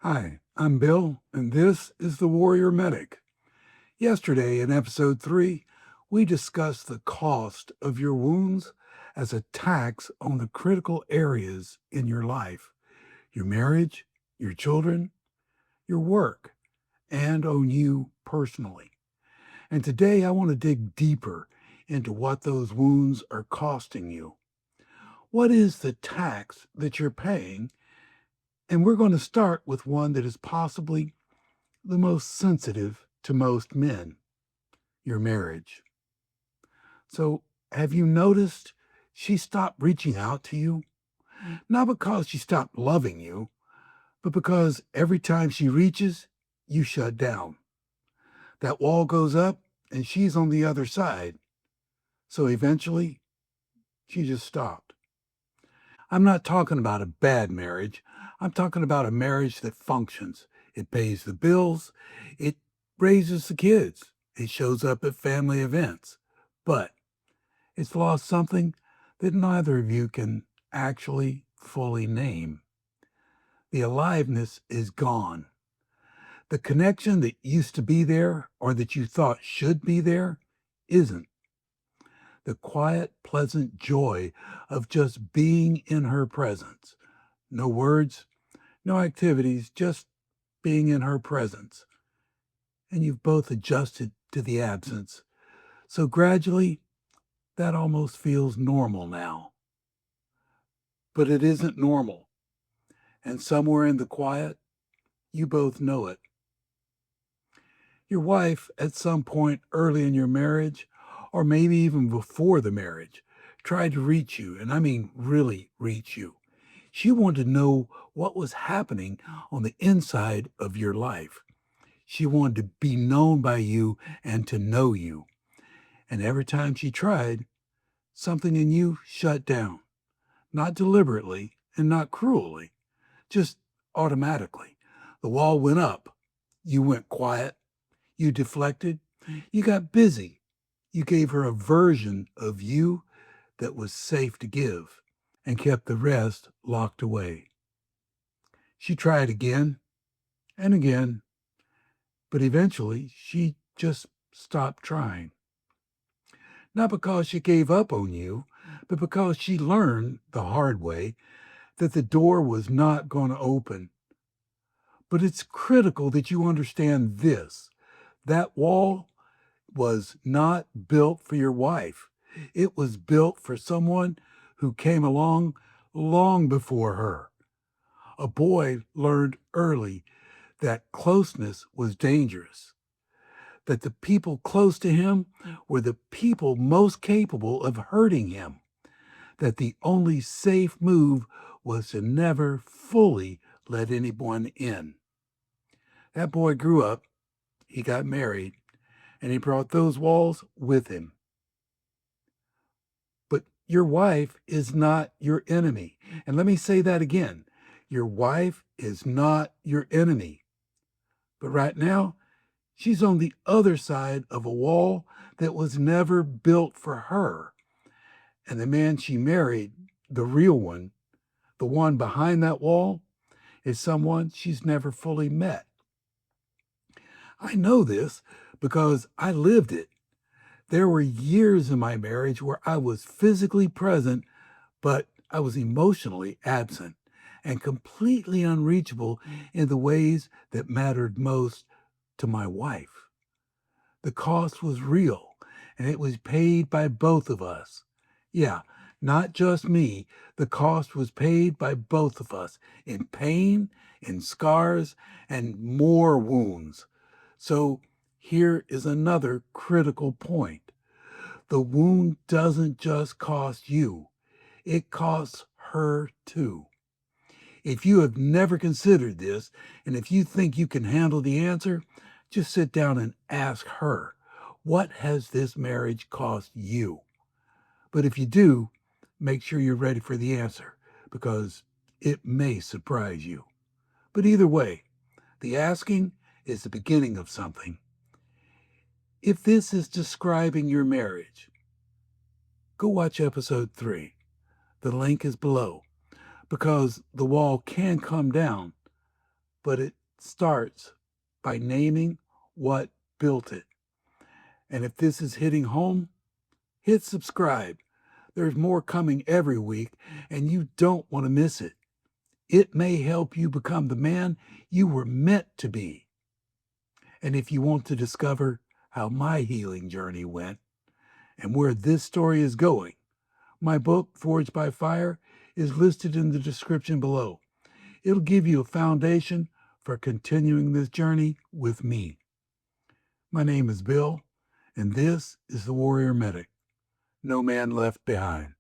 Hi, I'm Bill, and this is the Warrior Medic. Yesterday, in episode 3, we discussed the cost of your wounds as a tax on the critical areas in your life: your marriage, your children, your work, and on you personally. And today, I want to dig deeper into what those wounds are costing you. What is the tax that you're paying? And we're going to start with one that is possibly the most sensitive to most men: your marriage. So, have you noticed she stopped reaching out to you? Not because she stopped loving you, but because every time she reaches, you shut down. That wall goes up and she's on the other side. So eventually, she just stopped. I'm not talking about a bad marriage. I'm talking about a marriage that functions. It pays the bills. It raises the kids. It shows up at family events. But it's lost something that neither of you can actually fully name. The aliveness is gone. The connection that used to be there or that you thought should be there isn't. The quiet, pleasant joy of just being in her presence. No words, no activities, just being in her presence. And you've both adjusted to the absence. So gradually, that almost feels normal now. But it isn't normal. And somewhere in the quiet, you both know it. Your wife, at some point early in your marriage, or maybe even before the marriage, tried to reach you, and I mean really reach you. She wanted to know what was happening on the inside of your life. She wanted to be known by you and to know you. And every time she tried, something in you shut down. Not deliberately and not cruelly, just automatically. The wall went up. You went quiet. You deflected. You got busy. You gave her a version of you that was safe to give and kept the rest locked away. She tried again and again, but eventually she just stopped trying. Not because she gave up on you, but because she learned the hard way that the door was not going to open. But it's critical that you understand this: that wall was not built for your wife. It was built for someone who came along long before her. A boy learned early that closeness was dangerous, that the people close to him were the people most capable of hurting him, that the only safe move was to never fully let anyone in. That boy grew up, he got married, and he brought those walls with him. But your wife is not your enemy. And let me say that again: your wife is not your enemy. But right now, she's on the other side of a wall that was never built for her. And the man she married, the real one, the one behind that wall, is someone she's never fully met. I know this because I lived it. There were years in my marriage where I was physically present, but I was emotionally absent and completely unreachable in the ways that mattered most to my wife. The cost was real, and it was paid by both of us. Yeah, not just me. The cost was paid by both of us in pain, in scars, and more wounds. So here is another critical point: the wound doesn't just cost you, it costs her too. If you have never considered this, and if you think you can handle the answer, just sit down and ask her, what has this marriage cost you? But if you do, make sure you're ready for the answer, because it may surprise you. But either way, the asking is the beginning of something. If this is describing your marriage, go watch episode 3. The link is below, because the wall can come down, but it starts by naming what built it. And if this is hitting home, hit subscribe. There's more coming every week, and you don't want to miss it. It may help you become the man you were meant to be. And if you want to discover how my healing journey went and where this story is going, my book, Forged by Fire, is listed in the description below. It'll give you a foundation for continuing this journey with me. My name is Bill, and this is the Warrior Medic. No man left behind.